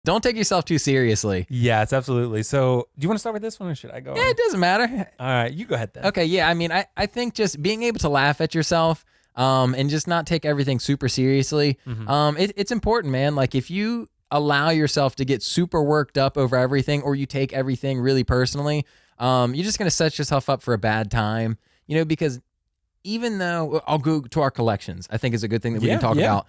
Don't take yourself too seriously. Yes, absolutely. So do you want to start with this one or should I go? Yeah, it doesn't matter. All right, you go ahead then. Okay, yeah. I mean, I think just being able to laugh at yourself and just not take everything super seriously, it's important, man. Like if you allow yourself to get super worked up over everything or you take everything really personally, you're just going to set yourself up for a bad time, because even though I'll go to our collections, I think is a good thing that we can talk about.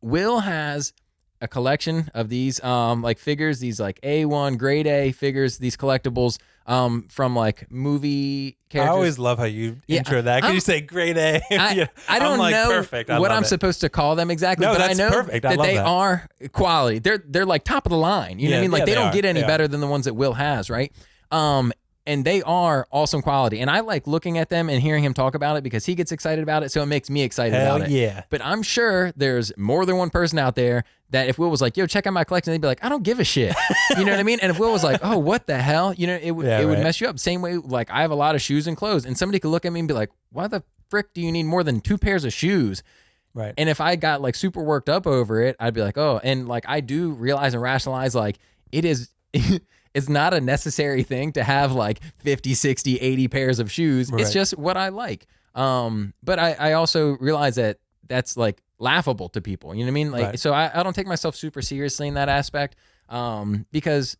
Will has a collection of these like figures, these like A1 grade A figures, these collectibles from like movie characters. I always love how you intro that. Can you say grade A? I don't know perfect. what I'm supposed to call them exactly, but I know perfect. that they are quality. They're like top of the line. You know what I mean? Like they don't get any better than the ones that Will has, right? And they are awesome quality. And I like looking at them and hearing him talk about it because he gets excited about it, so it makes me excited about it. Yeah. But I'm sure there's more than one person out there that if Will was like, yo, check out my collection, they'd be like, I don't give a shit. You know what I mean? And if Will was like, oh, what the hell? It would mess you up. Same way, like I have a lot of shoes and clothes, and somebody could look at me and be like, why the frick do you need more than 2 pairs of shoes? Right. And if I got like super worked up over it, I'd be like, oh, and like I do realize and rationalize like it is... It's not a necessary thing to have like 50, 60, 80 pairs of shoes. Right. It's just what I like. But I also realize that that's like laughable to people. You know what I mean? Like, so I don't take myself super seriously in that aspect because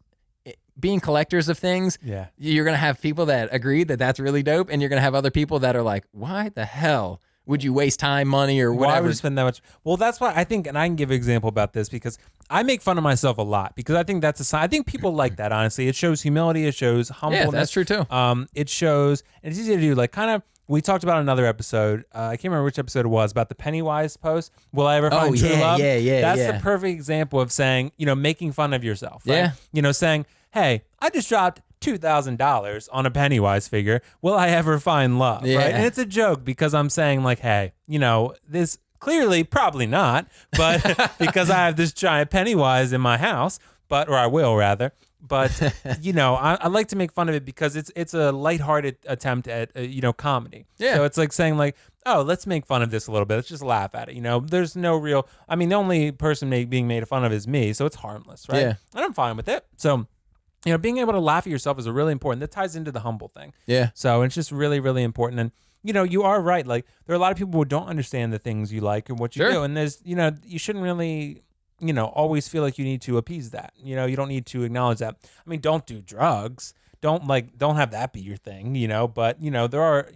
being collectors of things, you're going to have people that agree that that's really dope. And you're going to have other people that are like, why the hell would you waste time, money, or whatever? Why would you spend that much? Well, that's why I think, and I can give an example about this because I make fun of myself a lot because I think that's a sign. I think people like that, honestly. It shows humility. It shows humbleness. Yeah, that's true too. It shows, and it's easy to do, like kind of, we talked about another episode. I can't remember which episode it was, about the Pennywise post. Will I ever find true love? Yeah. That's the perfect example of saying, making fun of yourself. Right? Yeah. Saying, hey, I just dropped $2,000 on a Pennywise figure. Will I ever find love? Yeah. Right? And it's a joke because I'm saying like, hey, this clearly probably not, but because I have this giant Pennywise in my house, or I will rather. But I like to make fun of it because it's a lighthearted attempt at comedy. Yeah. So it's like saying like, oh, let's make fun of this a little bit. Let's just laugh at it. There's no real. I mean, the only person being made fun of is me, so it's harmless, right? Yeah. And I'm fine with it. So. Being able to laugh at yourself is really important. That ties into the humble thing. Yeah. So it's just really, really important. And, you are right. Like, there are a lot of people who don't understand the things you like and what you do. And there's, you shouldn't really, always feel like you need to appease that. You don't need to acknowledge that. I mean, don't do drugs. Don't have that be your thing, But, there are,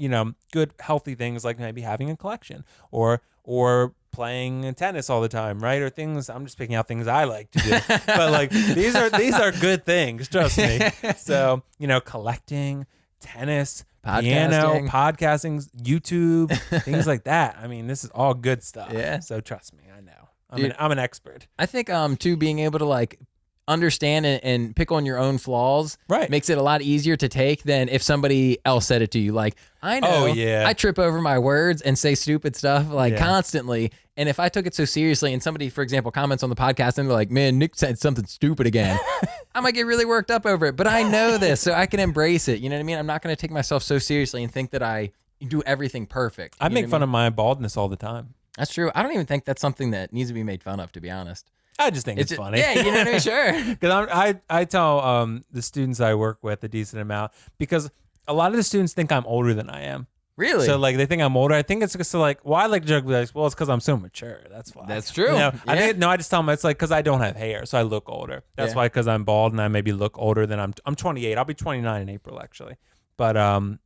good, healthy things like maybe having a collection or playing tennis all the time, right? Or things, I'm just picking out things I like to do. But like these are good things, trust me. So, collecting, tennis, piano, podcasting, YouTube, things like that. I mean, this is all good stuff. Yeah. So trust me, I know. I'm an expert. I think too, being able to like understand and pick on your own flaws makes it a lot easier to take than if somebody else said it to you. Like, I know I trip over my words and say stupid stuff constantly. And if I took it so seriously and somebody, for example, comments on the podcast and they're like, man, Nick said something stupid again, I might get really worked up over it. But I know this, so I can embrace it. You know what I mean? I'm not going to take myself so seriously and think that I do everything perfect. I make fun of my baldness all the time. That's true. I don't even think that's something that needs to be made fun of, to be honest. I just think it's funny. Yeah, you know what I mean? Sure. Because I tell the students I work with a decent amount because a lot of the students think I'm older than I am. Really? So like they think I'm older. I think it's just like, I like to joke like, well, it's because I'm so mature. That's why. That's true. I just tell them it's like because I don't have hair, so I look older. That's why, because I'm bald and I maybe look older than I'm 28. I'll be 29 in April actually. But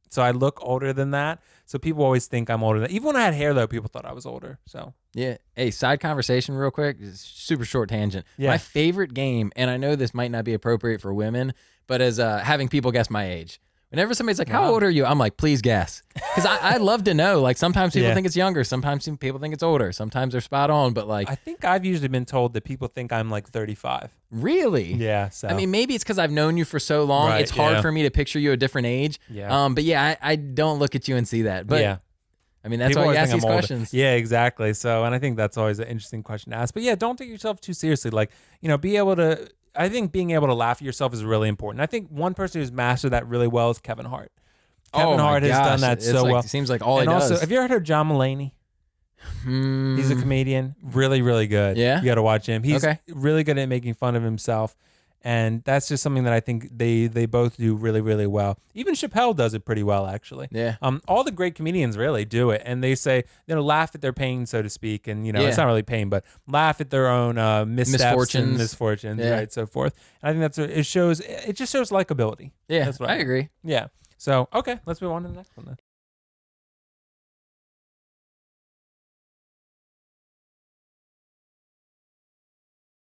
so I look older than that. So people always think I'm older. Even when I had hair though, people thought I was older. So yeah. Hey, side conversation real quick. Super short tangent. Yeah. My favorite game, and I know this might not be appropriate for women, but as having people guess my age. Whenever somebody's like, how old are you? I'm like, please guess. Because I love to know. Like, sometimes people think it's younger. Sometimes people think it's older. Sometimes they're spot on. But like, I think I've usually been told that people think I'm like 35. Really? Yeah. So I mean, maybe it's because I've known you for so long. Right, it's hard for me to picture you a different age. Yeah. But yeah, I don't look at you and see that. But yeah. I mean, that's People why you always ask think these I'm older. questions. Yeah, exactly. So, and I think that's always an interesting question to ask. But yeah, don't take yourself too seriously. Like, be able to, I think being able to laugh at yourself is really important. I think one person who's mastered that really well is Kevin Hart. Kevin Hart has done that so well. It seems like all and he also, does. have you ever heard of John Mulaney? He's a comedian, really, really good. Yeah? You got to watch him. He's Okay. really good at making fun of himself. And that's just something that I think they both do really, really well. Even Chappelle does it pretty well, actually. Yeah. All the great comedians really do it. And they say, laugh at their pain, so to speak. And, it's not really pain, but laugh at their own missteps and misfortunes, right? So forth. And I think it just shows likability. Yeah, That's what I agree. Yeah. So, okay, let's move on to the next one then.